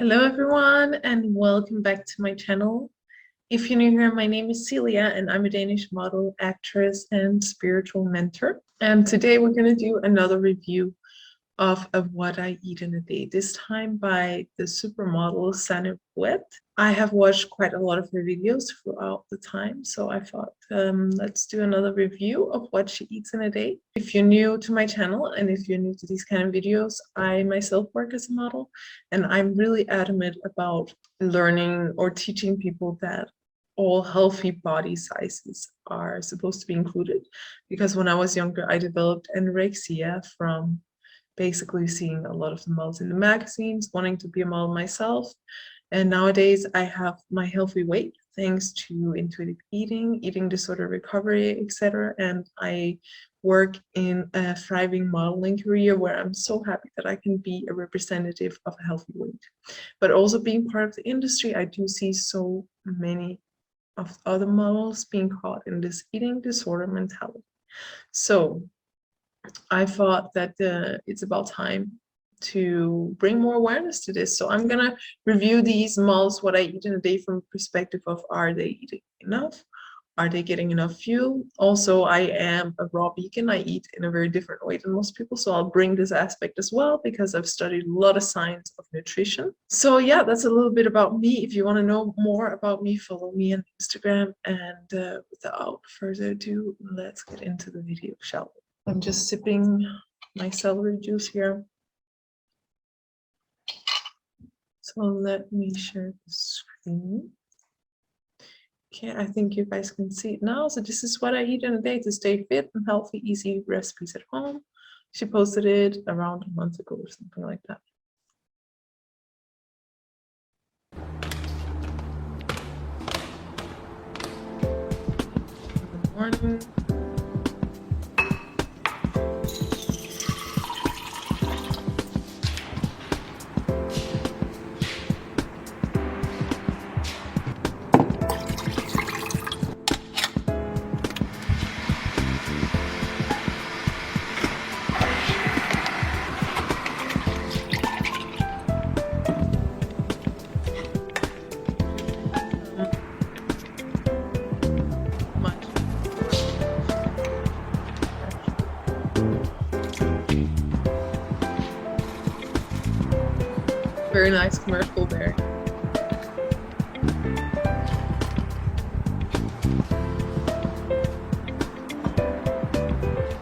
Hello everyone and welcome back to my channel. If you're new here, my name is Celia and I'm a Danish model, actress, and spiritual mentor. And today we're going to do another review of what I eat in a day, this time by the supermodel Sanne Vloet. I have watched quite a lot of her videos throughout the time, so I thought let's do another review of what she eats in a day. If you're new to my channel and if you're new to these kind of videos, I myself work as a model, and I'm really adamant about learning or teaching people that all healthy body sizes are supposed to be included, because when I was younger I developed anorexia from basically seeing a lot of the models in the magazines, wanting to be a model myself. And nowadays I have my healthy weight thanks to intuitive eating, eating disorder recovery, etc. And I work in a thriving modeling career where I'm so happy that I can be a representative of a healthy weight. But also being part of the industry, I do see so many of other models being caught in this eating disorder mentality. So I thought that it's about time to bring more awareness to this. So I'm gonna review these models, what I eat in a day, from the perspective of, are they eating enough? Are they getting enough fuel? Also, I am a raw vegan. I eat in a very different way than most people. So I'll bring this aspect as well because I've studied a lot of science of nutrition. So yeah, that's a little bit about me. If you want to know more about me, follow me on Instagram. And without further ado, let's get into the video, shall we? I'm just sipping my celery juice here. So let me share the screen. Okay, I think you guys can see it now. So this is what I eat in a day to stay fit and healthy, easy recipes at home. She posted it around a month ago or something like that. Good morning. Very nice commercial there.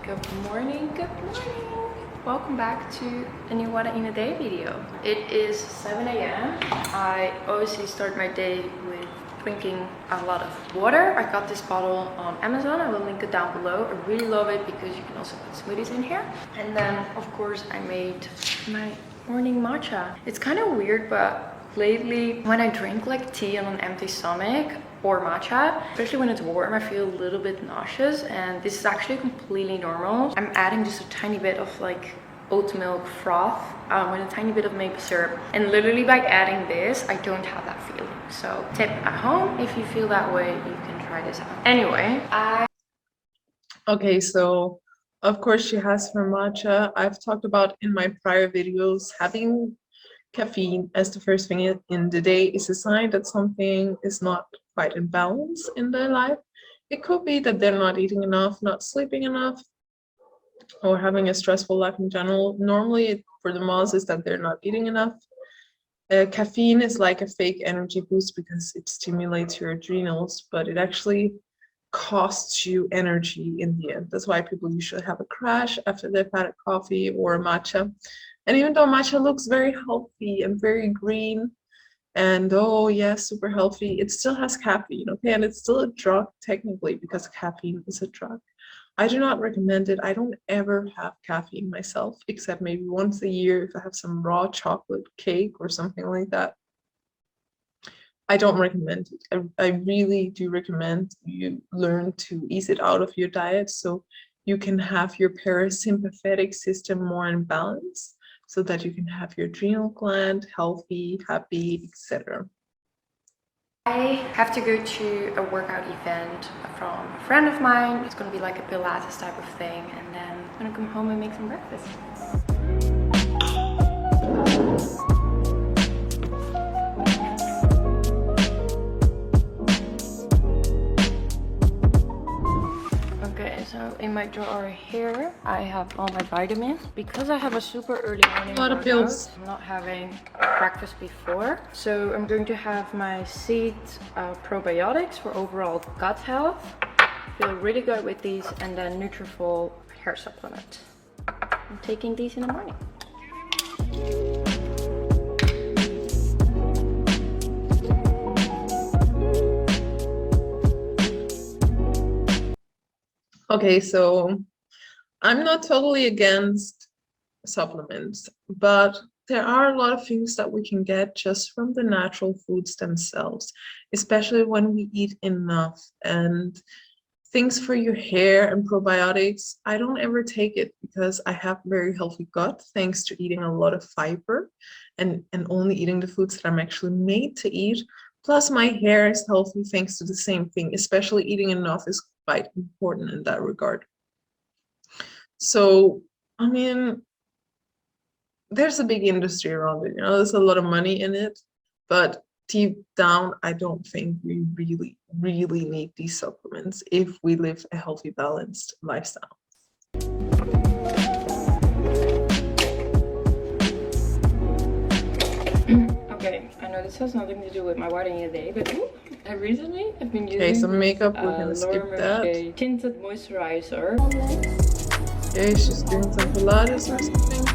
Good morning. Welcome back to a new What I Eat in a Day video. It is 7 a.m. I obviously start my day with drinking a lot of water. I got this bottle on Amazon. I will link it down below. I really love it because you can also put smoothies in here. And then of course I made my morning matcha. It's kind of weird, but lately when I drink like tea on an empty stomach or matcha, especially when it's warm, I feel a little bit nauseous, and this is actually completely normal. I'm adding just a tiny bit of like oat milk froth with a tiny bit of maple syrup, and literally by adding this I don't have that feeling. So tip at home, if you feel that way, you can try this out. Anyway, Okay, so of course she has her matcha. I've talked about in my prior videos, having caffeine as the first thing in the day is a sign that something is not quite in balance in their life. It could be that they're not eating enough, not sleeping enough, or having a stressful life in general. Normally for the moms is that they're not eating enough. Caffeine is like a fake energy boost because it stimulates your adrenals, but it actually costs you energy in the end. That's why people usually have a crash after they've had a coffee or a matcha. And even though matcha looks very healthy and very green and oh yeah, super healthy, it still has caffeine, okay? And it's still a drug technically because caffeine is a drug. I do not recommend it. I don't ever have caffeine myself, except maybe once a year if I have some raw chocolate cake or something like that. I don't recommend it. I really do recommend you learn to ease it out of your diet so you can have your parasympathetic system more in balance, so that you can have your adrenal gland healthy, happy, etc. I have to go to a workout event from a friend of mine. It's gonna be like a Pilates type of thing, and then I'm gonna come home and make some breakfast. in my drawer here, I have all my vitamins. Because I have a super early morning A lot of workout, pills. I'm not having breakfast before. So I'm going to have my seed probiotics for overall gut health. Feel really good with these, and then Nutrafol hair supplement. I'm taking these in the morning. Okay, so I'm not totally against supplements, but there are a lot of things that we can get just from the natural foods themselves, especially when we eat enough. And things for your hair and probiotics, I don't ever take it because I have very healthy gut thanks to eating a lot of fiber and only eating the foods that I'm actually made to eat. Plus my hair is healthy thanks to the same thing, especially eating enough is quite important in that regard. So, I mean, there's a big industry around it, there's a lot of money in it, but deep down, I don't think we really, really need these supplements if we live a healthy, balanced lifestyle. Okay, I know this has nothing to do with my wedding today, but I recently have been using Okay, some makeup, we're gonna skip that. tinted moisturizer. Okay, she's doing some Pilates or something.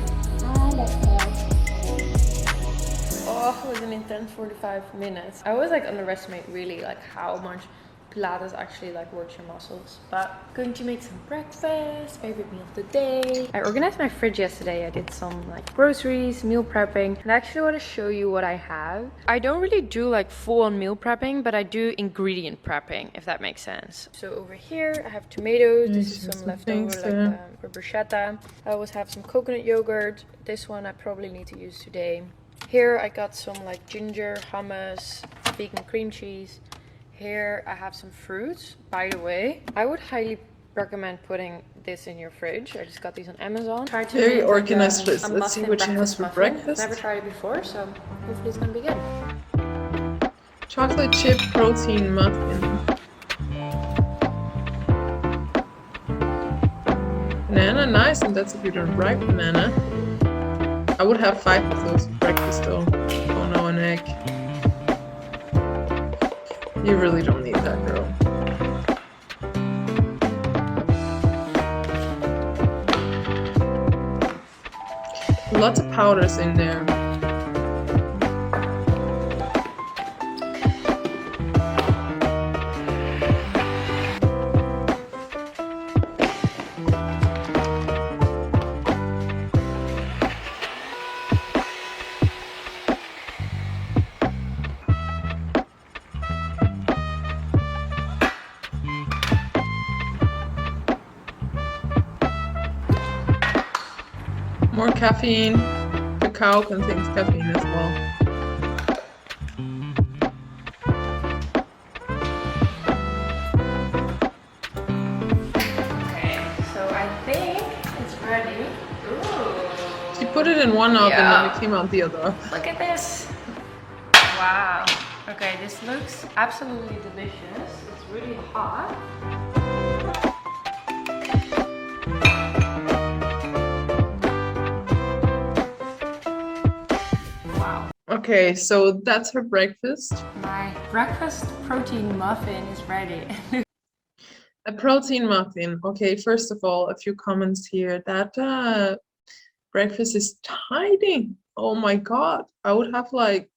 Oh, it was an intense 45 minutes. I always like underestimate really like how much Pilates actually like works your muscles. But going to make some breakfast, favorite meal of the day. I organized my fridge yesterday. I did some like groceries, meal prepping, and I actually want to show you what I have. I don't really do like full-on meal prepping, but I do ingredient prepping, if that makes sense. So over here I have tomatoes. This is some leftover like for bruschetta. I always have some coconut yogurt. This one I probably need to use today. Here I got some like ginger, hummus, vegan cream cheese. Here I have some fruits. By the way, I would highly recommend putting this in your fridge. I just got these on Amazon. Try to Very make organized like list. Let's see what she has for breakfast. Never tried it before, so hopefully it's gonna be good. Chocolate chip protein muffin. Banana, nice, and that's if you don't ripe banana. I would have 5 of those for breakfast though. Oh no, an egg. You really don't need that, girl. Lots of powders in there. More caffeine. Cacao contains caffeine as well. Okay, so I think it's ready. Ooh. She put it in one oven and it came out the other. Look at this. Wow. Okay, this looks absolutely delicious. It's really hot. Okay, so that's her breakfast. My breakfast protein muffin is ready. A protein muffin. Okay, first of all, a few comments here. That breakfast is tiny. Oh my God. I would have like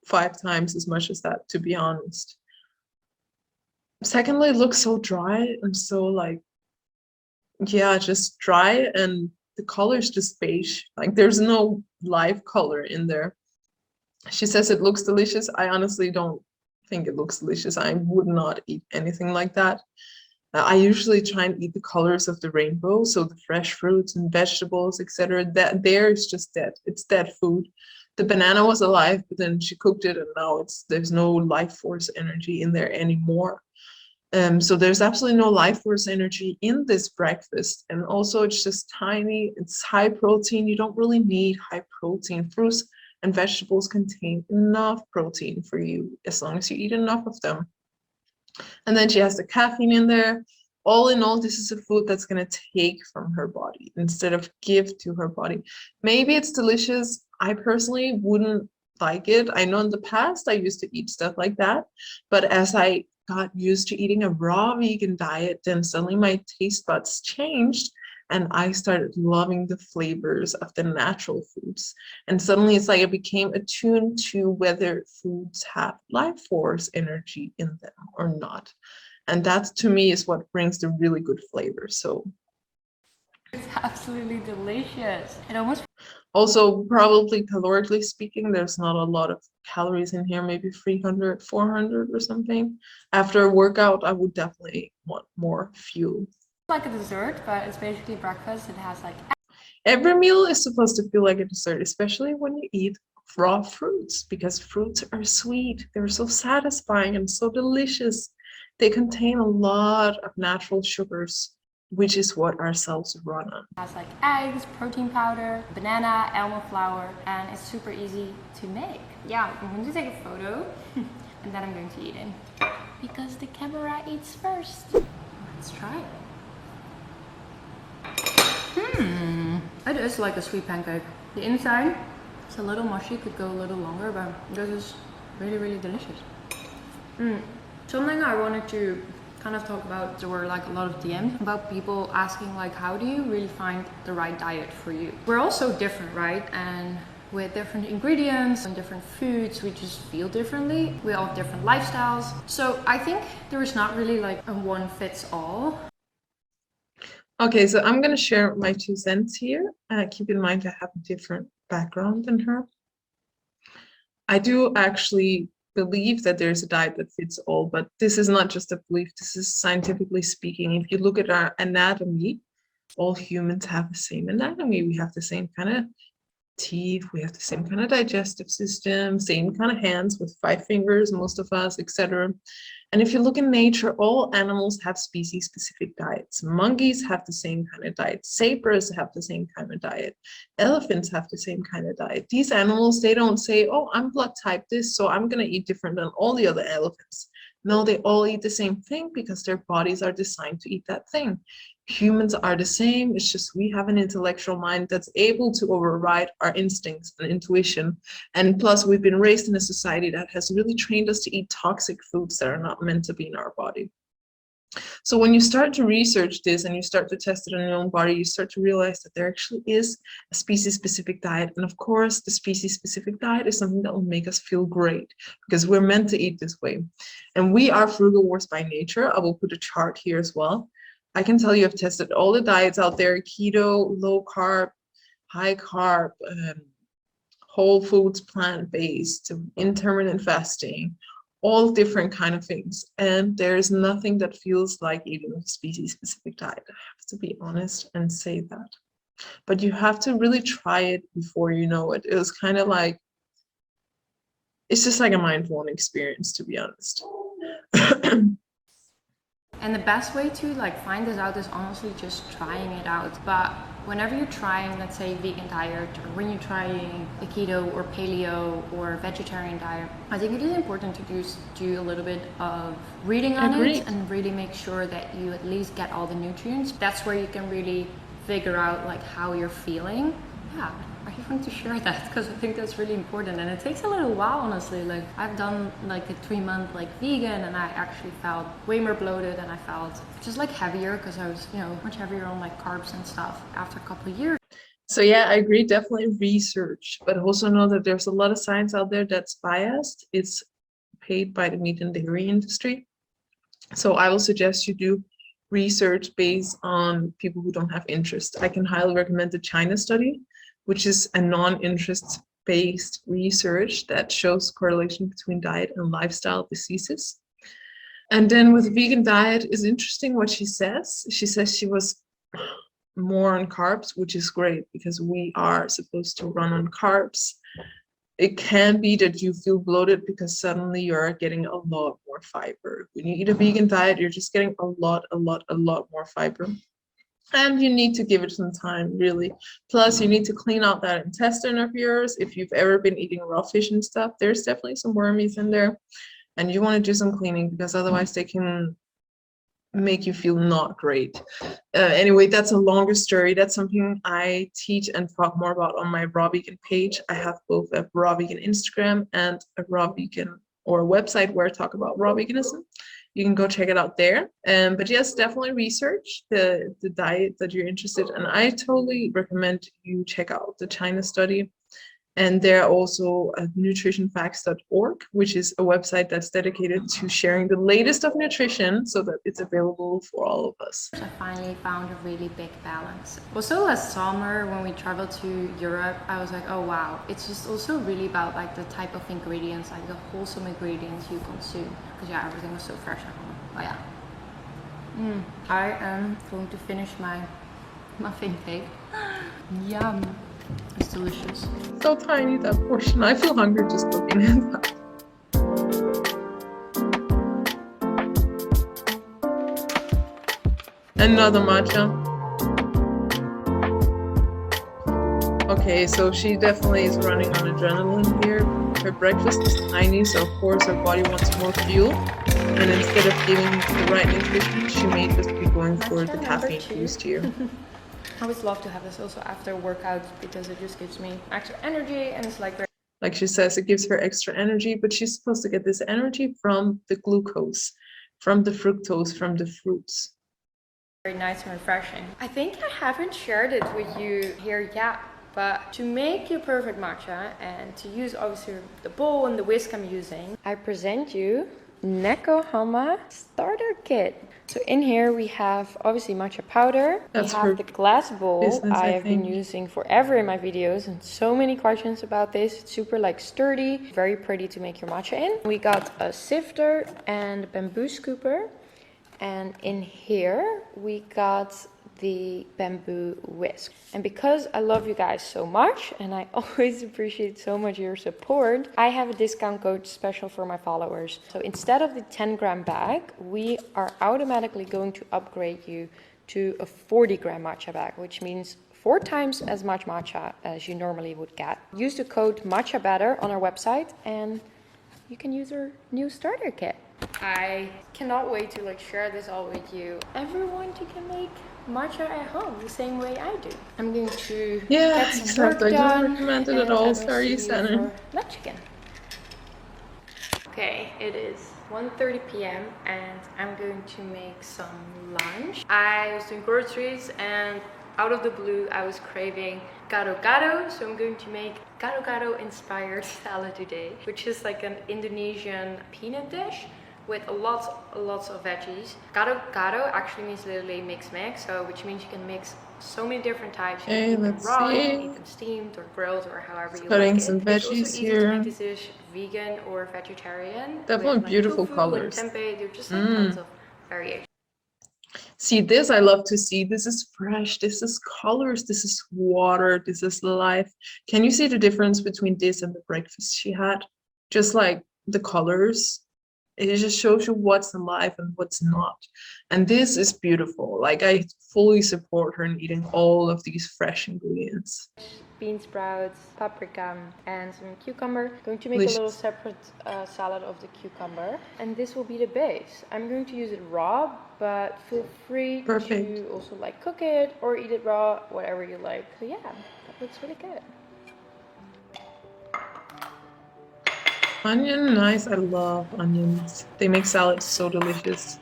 5 times as much as that, to be honest. Secondly, it looks so dry and so like, yeah, just dry, and the color is just beige. Like there's no live color in there. She says it looks delicious. I honestly don't think it looks delicious. I would not eat anything like that. I usually try and eat the colors of the rainbow, so the fresh fruits and vegetables, etc. That there is just dead. It's dead food. The banana was alive, but then she cooked it, and now there's no life force energy in there anymore. So there's absolutely no life force energy in this breakfast, and also it's just tiny. It's high protein. You don't really need high protein. Fruits and vegetables contain enough protein for you as long as you eat enough of them. And then she has the caffeine in there. all in all, this is a food that's going to take from her body instead of give to her body. Maybe it's delicious. I personally wouldn't like it. I know in the past I used to eat stuff like that, but as I got used to eating a raw vegan diet, then suddenly my taste buds changed and I started loving the flavors of the natural foods. And suddenly it's like I became attuned to whether foods have life force energy in them or not. And that to me is what brings the really good flavor. So It's absolutely delicious. It almost also probably calorically speaking, there's not a lot of calories in here, maybe 300, 400 or something. After a workout, I would definitely want more fuel. like a dessert, but it's basically breakfast. It has like Every meal is supposed to feel like a dessert, especially when you eat raw fruits, because fruits are sweet. They're so satisfying and so delicious. They contain a lot of natural sugars, which is what our cells run on. has like eggs, protein powder, banana, almond flour, and it's super easy to make. Yeah, I'm going to take a photo and then I'm going to eat it because the camera eats first. Let's try it. It is like a sweet pancake. The inside is a little mushy, could go a little longer, but this is really, really delicious. Something I wanted to kind of talk about, there were like a lot of DMs about people asking like, how do you really find the right diet for you? We're all so different, right? And with different ingredients and different foods, we just feel differently. We all have different lifestyles. So I think there is not really like a one fits all. Okay, so I'm going to share my 2 cents here. Keep in mind I have a different background than her. I do actually believe that there's a diet that fits all, but this is not just a belief. This is scientifically speaking. If you look at our anatomy, all humans have the same anatomy. We have the same kind of teeth, we have the same kind of digestive system, same kind of hands with 5 fingers, most of us, etc. And if you look in nature, all animals have species-specific diets. Monkeys have the same kind of diet. Zebras have the same kind of diet. Elephants have the same kind of diet. These animals, they don't say, oh, I'm blood type this, so I'm going to eat different than all the other elephants. No, they all eat the same thing because their bodies are designed to eat that thing. Humans are the same. It's just we have an intellectual mind that's able to override our instincts and intuition. And plus, we've been raised in a society that has really trained us to eat toxic foods that are not meant to be in our body. So when you start to research this and you start to test it on your own body, you start to realize that there actually is a species-specific diet. And of course, the species-specific diet is something that will make us feel great because we're meant to eat this way. And we are frugivores by nature. I will put a chart here as well. I can tell you I've tested all the diets out there: keto, low carb, high carb, whole foods, plant-based, intermittent fasting, all different kind of things. And there's nothing that feels like eating a species-specific diet. I have to be honest and say that. But you have to really try it before you know it. It was kind of like, it's just like a mind-blowing experience, to be honest. And the best way to like find this out is honestly just trying it out. But whenever you're trying, let's say, vegan diet, or when you're trying a keto or paleo or vegetarian diet, I think it is important to do a little bit of reading on it and really make sure that you at least get all the nutrients. That's where you can really figure out like how you're feeling. Yeah, I just wanted to share that because I think that's really important, and it takes a little while, honestly. Like I've done like a 3-month like vegan, and I actually felt way more bloated, and I felt just like heavier because I was, you know, much heavier on like carbs and stuff after a couple of years. So yeah, I agree, definitely research, but also know that there's a lot of science out there that's biased. It's paid by the meat and dairy industry. So I will suggest you do research based on people who don't have interest. I can highly recommend the China study, which is a non-interest based research that shows correlation between diet and lifestyle diseases. And then with vegan diet is interesting what she says. She says she was more on carbs, which is great because we are supposed to run on carbs. It can be that you feel bloated because suddenly you're getting a lot more fiber. When you eat a vegan diet, you're just getting a lot more fiber. And you need to give it some time, really. Plus, you need to clean out that intestine of yours. If you've ever been eating raw fish and stuff, there's definitely some wormies in there. And you want to do some cleaning because otherwise they can make you feel not great. Anyway, that's a longer story. That's something I teach and talk more about on my Raw Vegan page. I have both a Raw Vegan Instagram and a Raw Vegan or a website where I talk about raw veganism. You can go check it out there. But yes, definitely research the diet that you're interested in. And I totally recommend you check out the China study. And there are also nutritionfacts.org, which is a website that's dedicated to sharing the latest of nutrition so that it's available for all of us. I finally found a really big balance. Also last summer when we traveled to Europe, I was like, oh wow, it's just also really about like the type of ingredients, like the wholesome ingredients you consume. Because yeah, everything was so fresh at home. Oh yeah. I am going to finish my muffin cake. Yum. It's delicious. So tiny, that portion. I feel hungry just looking at that. Another matcha. Okay, so she definitely is running on adrenaline here. Her breakfast is tiny, so of course her body wants more fuel. And instead of giving the right nutrition, she may just be going for the caffeine boost here. I always love to have this also after workouts because it just gives me extra energy and it's like she says, it gives her extra energy, but she's supposed to get this energy from the glucose, from the fructose, from the fruits. Very nice and refreshing. I think I haven't shared it with you here yet, but to make your perfect matcha and to use obviously the bowl and the whisk I'm using, I present you Nekohama starter kit. So in here we have obviously matcha powder. That's we have the glass bowl business, I have been using forever in my videos and so many questions about this. It's super like sturdy, very pretty to make your matcha in. We got a sifter and a bamboo scooper. And in here we got the bamboo whisk. And because I love you guys so much and I always appreciate so much your support, I have a discount code special for my followers. So instead of the 10-gram bag, we are automatically going to upgrade you to a 40-gram matcha bag, which means 4 times as much matcha as you normally would get. Use the code matchabetter on our website and you can use our new starter kit. I cannot wait to like share this all with you. Everyone can make matcha at home the same way I do. I'm going to get some work done. I don't recommend it at all. Sorry, Sanne. Lunch again. Okay, it is 1:30 p.m. and I'm going to make some lunch. I was doing groceries and out of the blue I was craving gado-gado, so I'm going to make gado-gado inspired salad today, which is like an Indonesian peanut dish with lots of veggies. Gado-gado actually means literally mix, so which means you can mix so many different types. You can eat them raw, you can eat them steamed or grilled or however you like it. Some veggies it's also easy to make this dish vegan or vegetarian. Definitely with, like, beautiful tofu colors. And tempeh, there's just like tons of variation. See, this I love to see. This is fresh, this is colors, this is water, this is life. Can you see the difference between this and the breakfast she had? Just like the colors, it just shows you what's alive and what's not. And this is beautiful. Like, I fully support her in eating all of these fresh ingredients. Bean sprouts, paprika, and some cucumber. I'm going to make a little separate salad of the cucumber. And this will be the base. I'm going to use it raw, but feel free to also like cook it or eat it raw, whatever you like. So yeah, that looks really good. Onion, nice. I love onions. They make salads so delicious.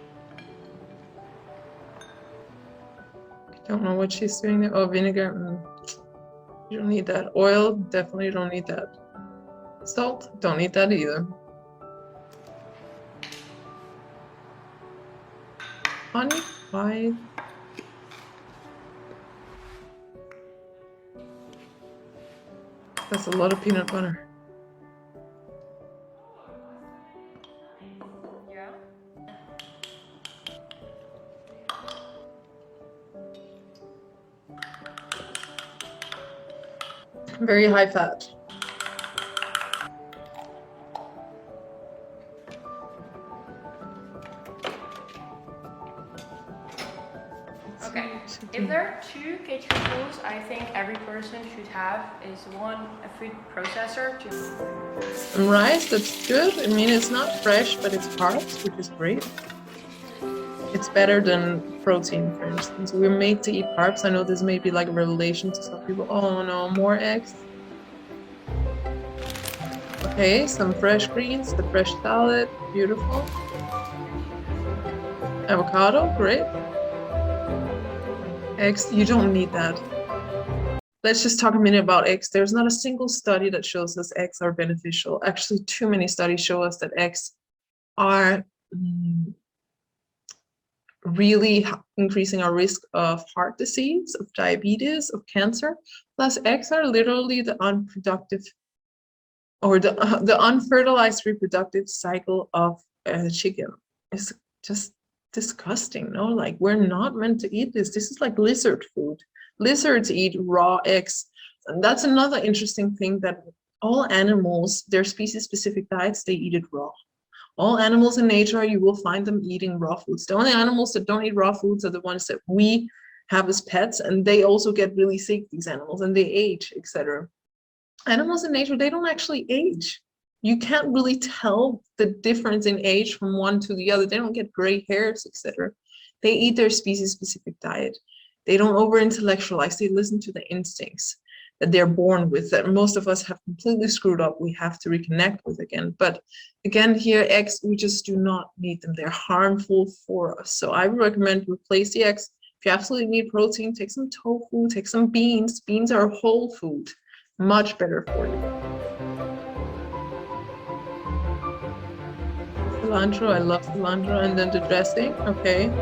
I don't know what she's doing there. Oh, vinegar. You don't need that. Oil, definitely don't need that. Salt, don't need that either. Honey, why? That's a lot of peanut butter. Yeah. Very high fat. Okay, if there are 2 kitchen tools I think every person should have is one, a food processor. And rice, that's good. I mean, it's not fresh, but it's parts, which is great. It's better than protein, for instance. We're made to eat carbs. I know this may be like a revelation to some people. Oh no, more eggs. Okay, some fresh greens, the fresh salad, beautiful. Avocado, great. Eggs, you don't need that. Let's just talk a minute about eggs. There's not a single study that shows us eggs are beneficial. Actually, too many studies show us that eggs are really increasing our risk of heart disease, of diabetes, of cancer. Plus, eggs are literally the unproductive or the unfertilized reproductive cycle of a chicken. It's just disgusting, no? Like, we're not meant to eat this. This is like lizard food. Lizards eat raw eggs. And that's another interesting thing, that all animals, their species-specific diets, they eat it raw. All animals in nature, you will find them eating raw foods. The only animals that don't eat raw foods are the ones that we have as pets, and they also get really sick, these animals, and they age, etc. Animals in nature, they don't actually age. You can't really tell the difference in age from one to the other. They don't get gray hairs, etc. They eat their species-specific diet. They don't over-intellectualize. They listen to the instincts that they're born with, that most of us have completely screwed up. We have to reconnect with again. But again, here, eggs, we just do not need them. They're harmful for us. So I would recommend replace the eggs. If you absolutely need protein, take some tofu, take some beans. Beans are a whole food, much better for you. Cilantro, I love cilantro. And then the dressing, okay.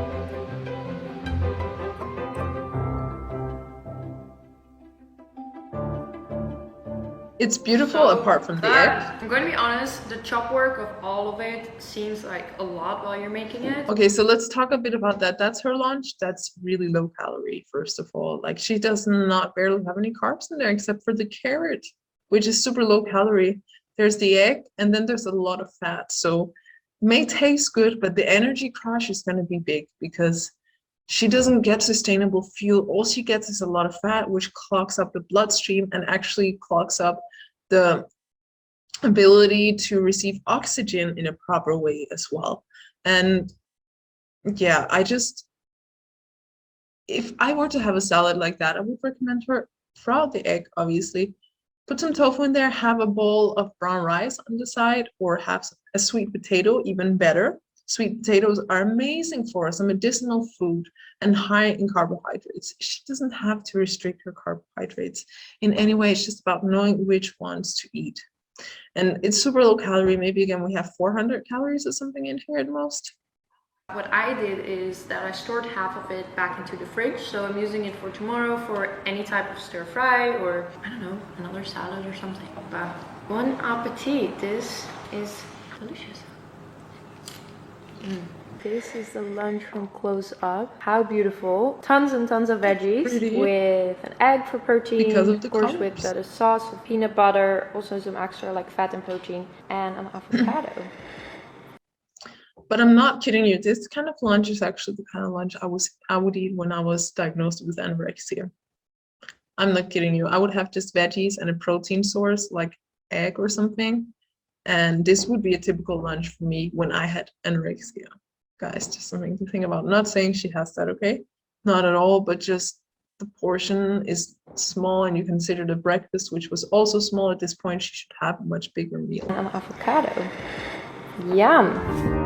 It's beautiful apart from the egg. I'm going to be honest, the chop work of all of it seems like a lot while you're making it. Okay, so let's talk a bit about that. That's her lunch. That's really low calorie, first of all. Like, she does not barely have any carbs in there except for the carrot, which is super low calorie. There's the egg, and then there's a lot of fat. So it may taste good, but the energy crash is going to be big because she doesn't get sustainable fuel. All she gets is a lot of fat, which clogs up the bloodstream and actually clogs up the ability to receive oxygen in a proper way as well. And yeah, if I were to have a salad like that, I would recommend her throw out the egg, obviously. Put some tofu in there, have a bowl of brown rice on the side, or have a sweet potato, even better. Sweet potatoes are amazing for us, a medicinal food and high in carbohydrates. She doesn't have to restrict her carbohydrates in any way. It's just about knowing which ones to eat. And it's super low calorie. Maybe again, we have 400 calories or something in here at most. What I did is that I stored half of it back into the fridge, so I'm using it for tomorrow for any type of stir fry or, I don't know, another salad or something. But bon appetit, this is delicious. This is the lunch from close up. How beautiful. Tons and tons of veggies. Pretty. With an egg for protein, because of the course carbs. with a sauce of peanut butter, also some extra like fat and protein, and an avocado. But I'm not kidding you. This kind of lunch is actually the kind of lunch I would eat when I was diagnosed with anorexia. I'm not kidding you. I would have just veggies and a protein source like egg or something. And this would be a typical lunch for me when I had anorexia. Guys, just something to think about. Not saying she has that, okay? Not at all, but just the portion is small, and you consider the breakfast, which was also small at this point, she should have a much bigger meal. An avocado. Yum.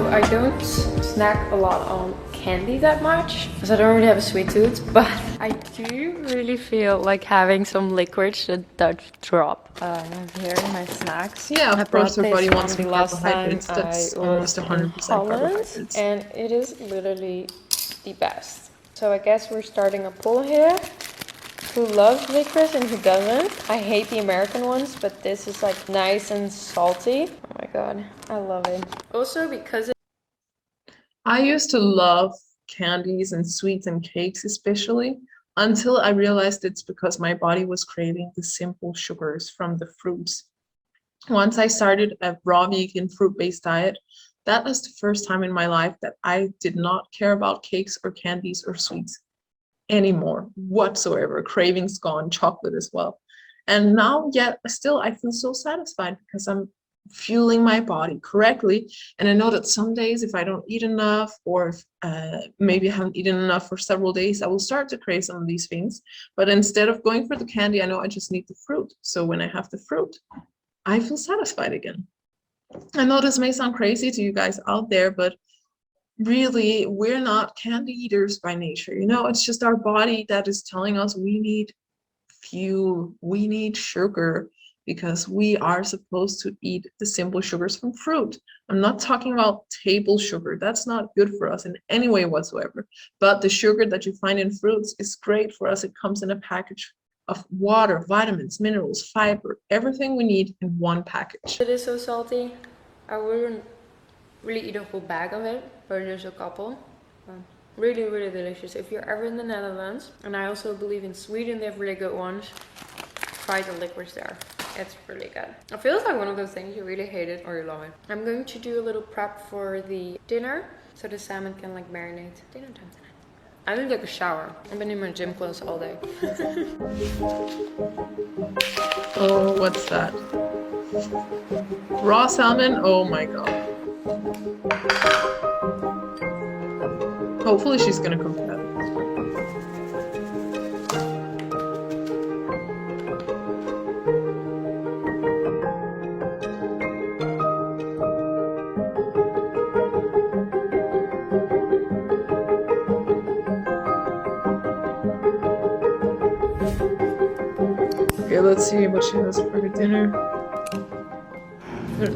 I don't snack a lot on candy that much because I don't really have a sweet tooth, but I do really feel like having some licorice that does drop here in my snacks. Yeah, of course, everybody wants some carbohydrates. That's almost 100% carbohydrates. And it is literally the best. So I guess we're starting a poll here. Who loves licorice and who doesn't? I hate the American ones, but this is like nice and salty. Oh my god, I love it. Also because I used to love candies and sweets and cakes especially, until I realized it's because my body was craving the simple sugars from the fruits. Once I started a raw vegan fruit-based diet, that was the first time in my life that I did not care about cakes or candies or sweets anymore whatsoever. Cravings gone, chocolate as well. And now, yet still, I feel so satisfied because I'm fueling my body correctly. And I know that some days, if I don't eat enough, or if, maybe I haven't eaten enough for several days, I will start to crave some of these things. But instead of going for the candy, I know I just need the fruit. So when I have the fruit, I feel satisfied again. I know this may sound crazy to you guys out there, but really, we're not candy eaters by nature. You know, it's just our body that is telling us we need fuel, we need sugar, because we are supposed to eat the simple sugars from fruit. I'm not talking about table sugar. That's not good for us in any way whatsoever. But the sugar that you find in fruits is great for us. It comes in a package of water, vitamins, minerals, fiber, everything we need in one package. It is so salty. I wouldn't really eat a whole bag of it, but there's a couple. Really, really delicious. If you're ever in the Netherlands, and I also believe in Sweden, they have really good ones, try the licorice there. It's really good. It feels like one of those things you really hate it or you love it. I'm going to do a little prep for the dinner so the salmon can like marinate. Dinner time tonight. I need to take a shower. I've been in my gym clothes all day. Oh, what's that? Raw salmon? Oh my god. Hopefully she's gonna cook that. Okay, let's see what she has for her dinner.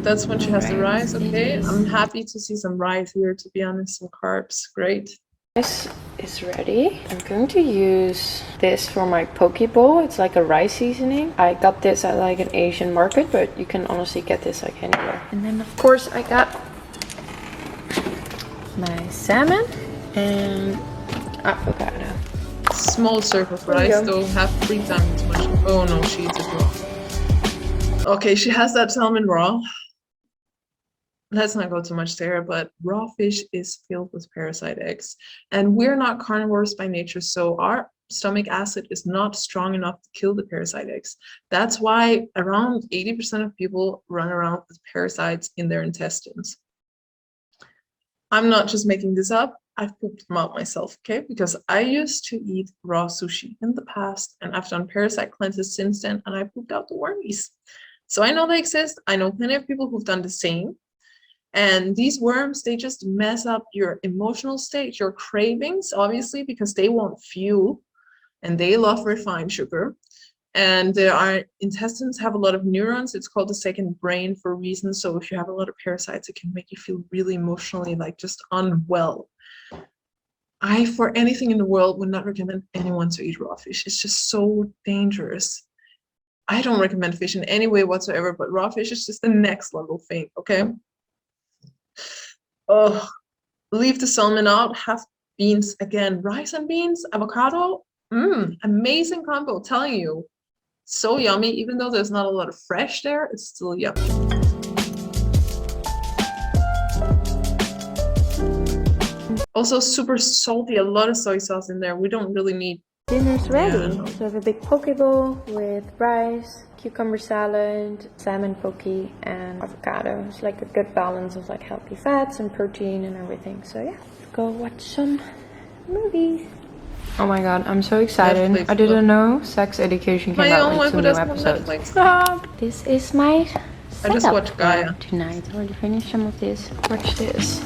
That's when she has the rice. Okay, I'm happy to see some rice here, to be honest, some carbs. Great. Rice is ready. I'm going to use this for my poke bowl. It's like a rice seasoning. I got this at like an Asian market, but you can honestly get this like anywhere. And then of course I got my salmon and avocado. Small serve of rice, though, half 3 times as much. Oh no, she eats it raw. Okay, she has that salmon raw. Let's not go too much there, but raw fish is filled with parasite eggs. And we're not carnivores by nature, so our stomach acid is not strong enough to kill the parasite eggs. That's why around 80% of people run around with parasites in their intestines. I'm not just making this up. I've pooped them out myself, okay? Because I used to eat raw sushi in the past, and I've done parasite cleanses since then, and I pooped out the wormies. So I know they exist. I know plenty of people who've done the same. And these worms, they just mess up your emotional state, your cravings, obviously, because they want fuel and they love refined sugar. And our intestines have a lot of neurons. It's called the second brain for a reason. So if you have a lot of parasites, it can make you feel really emotionally like just unwell. I, for anything in the world, would not recommend anyone to eat raw fish. It's just so dangerous. I don't recommend fish in any way whatsoever, but raw fish is just the next level thing, okay? Oh, leave the salmon out, have beans again, rice and beans, avocado, amazing combo, telling you. So yummy, even though there's not a lot of fresh there, it's still yummy. Also super salty, a lot of soy sauce in there. We don't really need. Dinner's ready. So I have a big poke bowl with rice, cucumber salad, salmon poke, and avocado. It's like a good balance of like healthy fats and protein and everything. So yeah, let's go watch some movies. Oh my god, I'm so excited. Netflix, I didn't know Sex Education came out with 2 new episodes. Stop! This is my I just watched Gaia tonight. I already finished some of this. Watch this.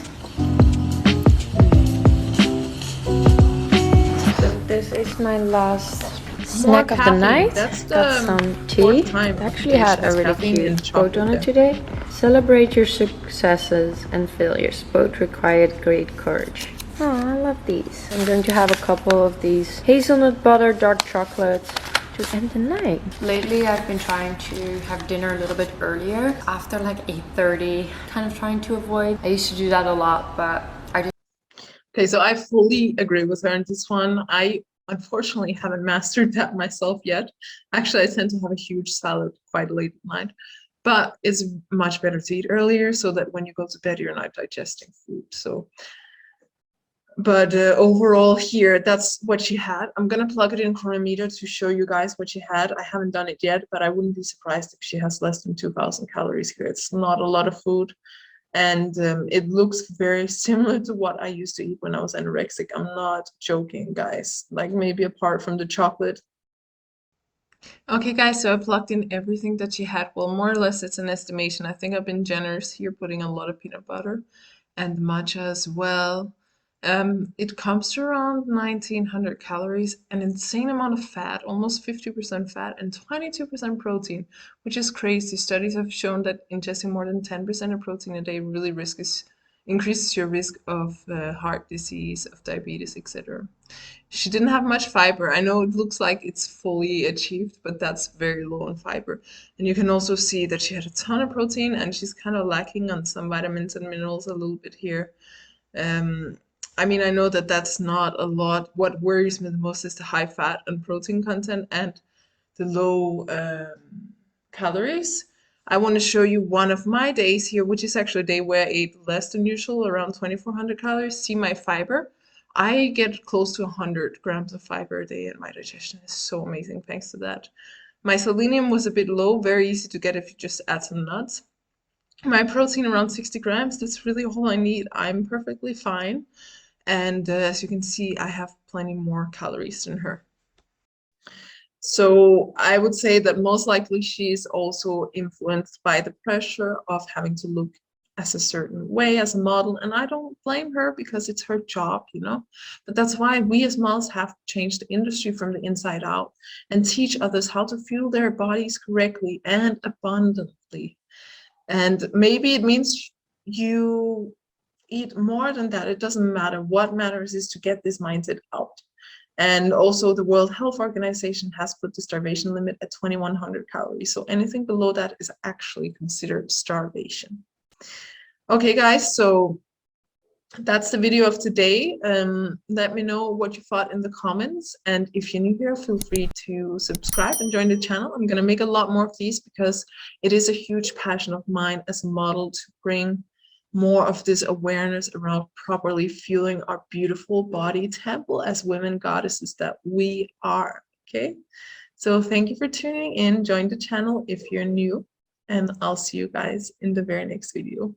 So this is my last snack of the night. That's got some tea. I actually had a really cute quote on it today. Celebrate your successes and failures. Both required great courage. Oh, I love these. I'm going to have a couple of these hazelnut butter dark chocolates to end the night. Lately, I've been trying to have dinner a little bit earlier, after like 8:30. Kind of trying to avoid. I used to do that a lot, but I just... Okay, so I fully agree with her on this one. I unfortunately haven't mastered that myself yet. Actually, I tend to have a huge salad quite late at night, but it's much better to eat earlier so that when you go to bed, you're not digesting food. So But overall here, that's what she had. I'm gonna plug it in chronometer to show you guys what she had. I haven't done it yet, but I wouldn't be surprised if she has less than 2,000 calories here. It's not a lot of food. And it looks very similar to what I used to eat when I was anorexic. I'm not joking, guys. Like maybe apart from the chocolate. Okay, guys, so I plugged in everything that she had. Well, more or less, it's an estimation. I think I've been generous here, putting a lot of peanut butter and matcha as well. It comes to around 1,900 calories, an insane amount of fat, almost 50% fat, and 22% protein, which is crazy. Studies have shown that ingesting more than 10% of protein a day really increases your risk of heart disease, of diabetes, etc. She didn't have much fiber. I know it looks like it's fully achieved, but that's very low in fiber. And you can also see that she had a ton of protein and she's kind of lacking on some vitamins and minerals a little bit here. Um, I mean, I know that that's not a lot. What worries me the most is the high fat and protein content and the low calories. I want to show you one of my days here, which is actually a day where I ate less than usual, around 2,400 calories. See my fiber. I get close to 100 grams of fiber a day, and my digestion is so amazing thanks to that. My selenium was a bit low, very easy to get if you just add some nuts. My protein around 60 grams, that's really all I need. I'm perfectly fine. And as you can see, I have plenty more calories than her. So I would say that most likely she's also influenced by the pressure of having to look as a certain way as a model. And I don't blame her because it's her job, you know. But that's why we as models have to change the industry from the inside out and teach others how to fuel their bodies correctly and abundantly. And maybe it means you eat more than that. It doesn't matter. What matters is to get this mindset out. And also the World Health Organization has put the starvation limit at 2,100 calories. So anything below that is actually considered starvation. Okay, guys, so that's the video of today. Let me know what you thought in the comments. And if you're new here, feel free to subscribe and join the channel. I'm going to make a lot more of these because it is a huge passion of mine as a model to bring more of this awareness around properly fueling our beautiful body temple as women goddesses that we are. Okay, so thank you for tuning in. Join the channel if you're new, and I'll see you guys in the very next video.